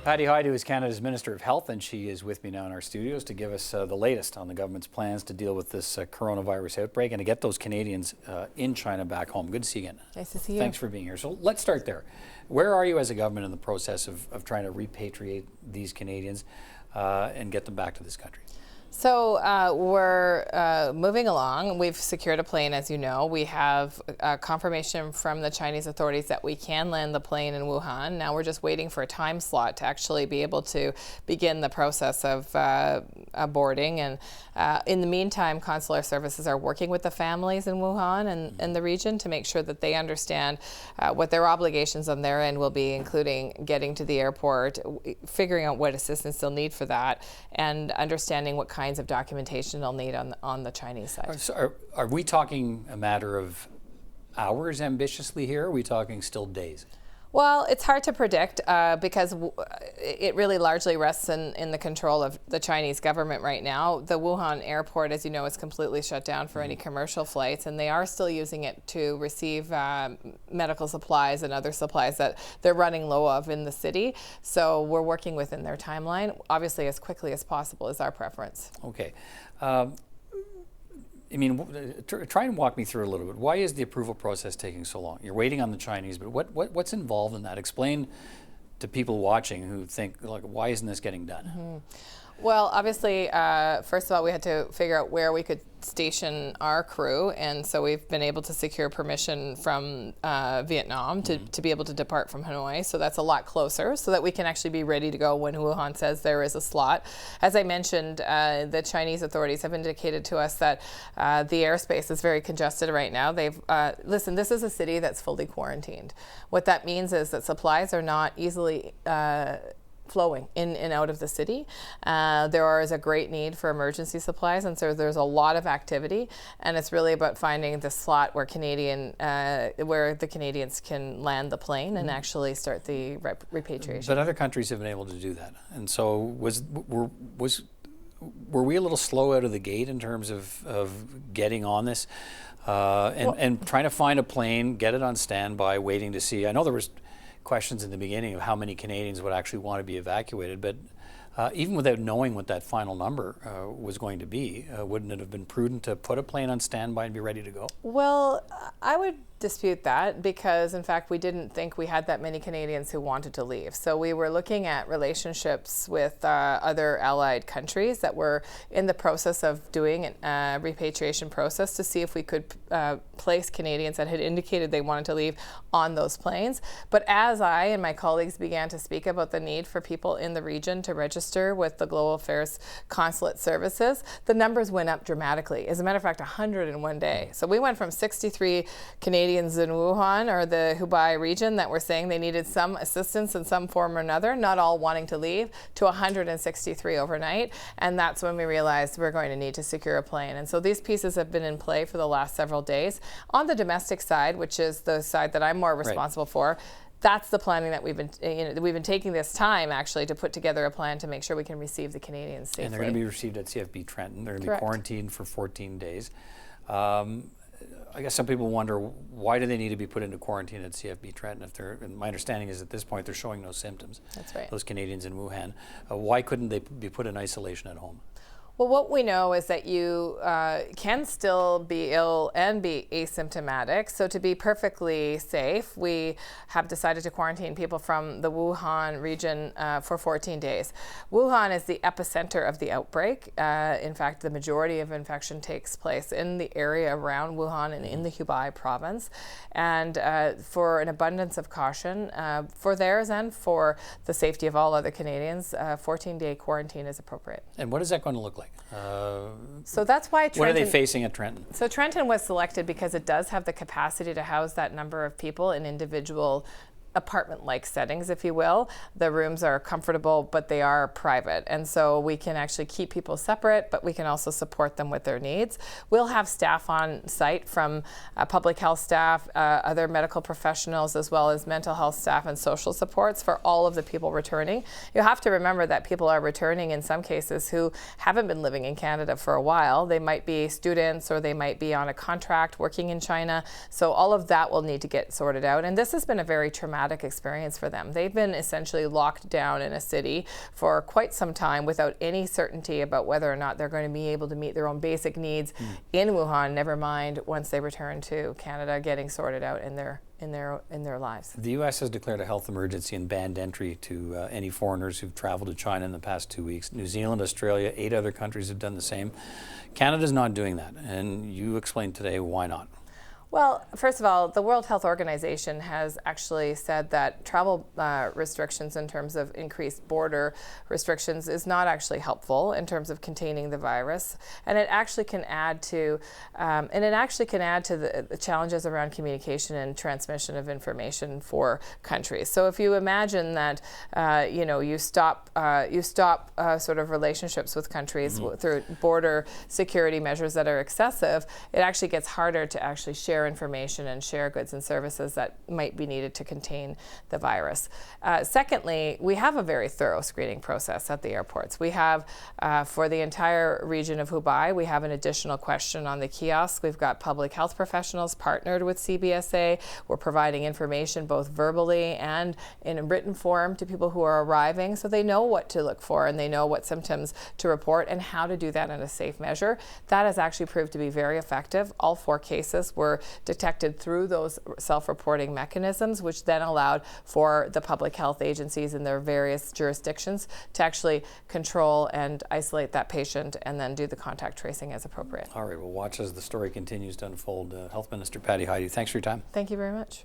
Patty Hajdu is Canada's Minister of Health, and she is with me now in our studios to give us the latest on the government's plans to deal with this coronavirus outbreak and to get those Canadians in China back home. Good to see you again. Nice to see you. Thanks for being here. So let's start there. Where are you as a government in the process of trying to repatriate these Canadians and get them back to this country? So we're moving along. We've secured a plane, as you know. We have confirmation from the Chinese authorities that we can land the plane in Wuhan. Now we're just waiting for a time slot to actually be able to begin the process of boarding. And in the meantime, consular services are working with the families in Wuhan and the region to make sure that they understand what their obligations on their end will be, including getting to the airport, figuring out what assistance they'll need for that, and understanding what kinds of documentation they'll need on the Chinese side. So are we talking a matter of hours ambitiously here, or are we talking still days? Well, it's hard to predict because it really largely rests in the control of the Chinese government right now. The Wuhan airport, as you know, is completely shut down for any commercial flights, and they are still using it to receive medical supplies and other supplies that they're running low of in the city. So we're working within their timeline. Obviously, as quickly as possible is our preference. Okay. I mean, try and walk me through a little bit. Why is the approval process taking so long? You're waiting on the Chinese, but what's involved in that? Explain to people watching who think, like, why isn't this getting done? Mm-hmm. Well, obviously, first of all, we had to figure out where we could station our crew, and so we've been able to secure permission from Vietnam to be able to depart from Hanoi. So that's a lot closer, so that we can actually be ready to go when Wuhan says there is a slot. As I mentioned, the Chinese authorities have indicated to us that the airspace is very congested right now. They've listen, this is a city that's fully quarantined. What that means is that supplies are not easily flowing in and out of the city. There is a great need for emergency supplies, and so there's a lot of activity, and it's really about finding the slot where the Canadians can land the plane and actually start the repatriation. But other countries have been able to do that, and so were we a little slow out of the gate in terms of getting on this and trying to find a plane, get it on standby, waiting to see? I know there was questions in the beginning of how many Canadians would actually want to be evacuated, but even without knowing what that final number was going to be, wouldn't it have been prudent to put a plane on standby and be ready to go? Well, I would dispute that because, in fact, we didn't think we had that many Canadians who wanted to leave. So we were looking at relationships with other allied countries that were in the process of doing a repatriation process to see if we could place Canadians that had indicated they wanted to leave on those planes. But as I and my colleagues began to speak about the need for people in the region to register with the Global Affairs Consulate Services, the numbers went up dramatically. As a matter of fact, 100 in one day. So we went from 63 Canadians in Wuhan or the Hubei region that were saying they needed some assistance in some form or another, not all wanting to leave, to 163 overnight. And that's when we realized we're going to need to secure a plane. And so these pieces have been in play for the last several days. On the domestic side, which is the side that I'm more responsible for, that's the planning that we've been taking this time actually to put together a plan to make sure we can receive the Canadians safely. And they're going to be received at CFB Trenton. They're going to be quarantined for 14 days. I guess some people wonder, why do they need to be put into quarantine at CFB Trenton if they're, and my understanding is at this point they're showing no symptoms. That's right. Those Canadians in Wuhan. Why couldn't they be put in isolation at home? Well, what we know is that you can still be ill and be asymptomatic. So to be perfectly safe, we have decided to quarantine people from the Wuhan region for 14 days. Wuhan is the epicenter of the outbreak. In fact, the majority of infection takes place in the area around Wuhan and in the Hubei province. And for an abundance of caution, for theirs and for the safety of all other Canadians, 14-day quarantine is appropriate. And what is that going to look like? So that's why Trenton, what are they facing at Trenton? So Trenton was selected because it does have the capacity to house that number of people in individual apartment-like settings, if you will. The rooms are comfortable, but they are private. And so we can actually keep people separate, but we can also support them with their needs. We'll have staff on site from public health staff, other medical professionals, as well as mental health staff and social supports for all of the people returning. You have to remember that people are returning in some cases who haven't been living in Canada for a while. They might be students or they might be on a contract working in China. So all of that will need to get sorted out. And this has been a very traumatic traumatic experience for them. They've been essentially locked down in a city for quite some time without any certainty about whether or not they're going to be able to meet their own basic needs in Wuhan, never mind once they return to Canada, getting sorted out in their lives. The U.S. has declared a health emergency and banned entry to any foreigners who've traveled to China in the past 2 weeks. New Zealand, Australia, 8 other countries have done the same. Canada's not doing that, and you explained today why not. Well, first of all, the World Health Organization has actually said that travel restrictions in terms of increased border restrictions is not actually helpful in terms of containing the virus, and it actually can add to the challenges around communication and transmission of information for countries. So if you imagine that you stop sort of relationships with countries through border security measures that are excessive, it actually gets harder to actually share information and share goods and services that might be needed to contain the virus. Secondly, we have a very thorough screening process at the airports. We have, for the entire region of Hubei, we have an additional question on the kiosk. We've got public health professionals partnered with CBSA. We're providing information both verbally and in a written form to people who are arriving, so they know what to look for and they know what symptoms to report and how to do that in a safe measure. That has actually proved to be very effective. All 4 cases were detected through those self-reporting mechanisms, which then allowed for the public health agencies in their various jurisdictions to actually control and isolate that patient and then do the contact tracing as appropriate. All right, we'll watch as the story continues to unfold. Health Minister Patty Hajdu, thanks for your time. Thank you very much.